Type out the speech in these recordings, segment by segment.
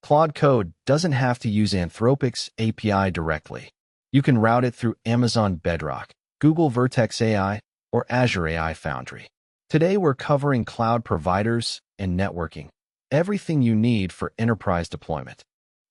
Claude Code doesn't have to use Anthropic's API directly. You can route it through Amazon Bedrock, Google Vertex AI, or Azure AI Foundry. Today, we're covering cloud providers and networking, everything you need for enterprise deployment.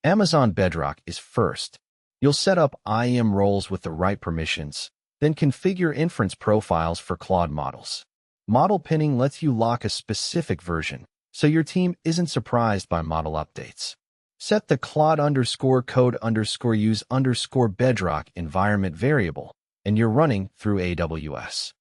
Amazon Bedrock is first. You'll set up IAM roles with the right permissions, then configure inference profiles for Claude models. Model pinning lets you lock a specific version, so your team isn't surprised by model updates. Set the Claude_code_use_bedrock environment variable, and you're running through AWS.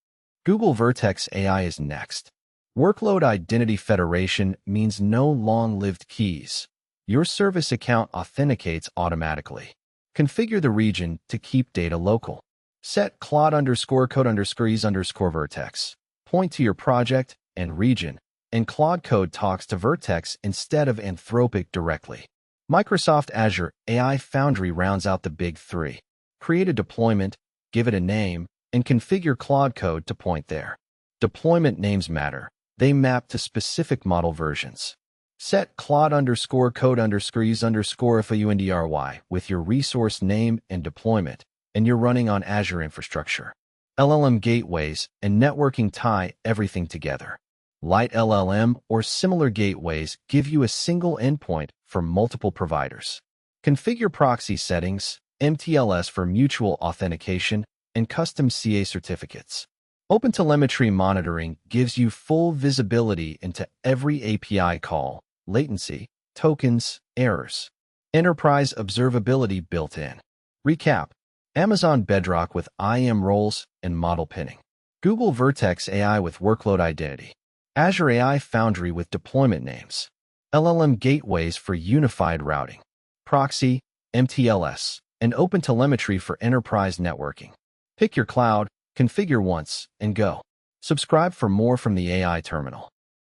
Google Vertex AI is next. Workload identity federation means no long-lived keys. Your service account authenticates automatically. Configure the region to keep data local. Set Claude_code_use_vertex. Point to your project and region, and Claude Code talks to Vertex instead of Anthropic directly. Microsoft Azure AI Foundry rounds out the big three. Create a deployment, give it a name, and configure Claude Code to point there. Deployment names matter. They map to specific model versions. Set Claude_code_use_foundry with your resource name and deployment, and you're running on Azure infrastructure. LLM gateways and networking tie everything together. Light LLM or similar gateways give you a single endpoint for multiple providers. Configure proxy settings, MTLS for mutual authentication, and custom CA certificates. OpenTelemetry monitoring gives you full visibility into every API call, latency, tokens, errors. Enterprise observability built in. Recap: Amazon Bedrock with IAM roles and model pinning. Google Vertex AI with workload identity. Azure AI Foundry with deployment names. LLM gateways for unified routing. Proxy, MTLS, and OpenTelemetry for enterprise networking. Pick your cloud, configure once, and go. Subscribe for more from the AI Terminal.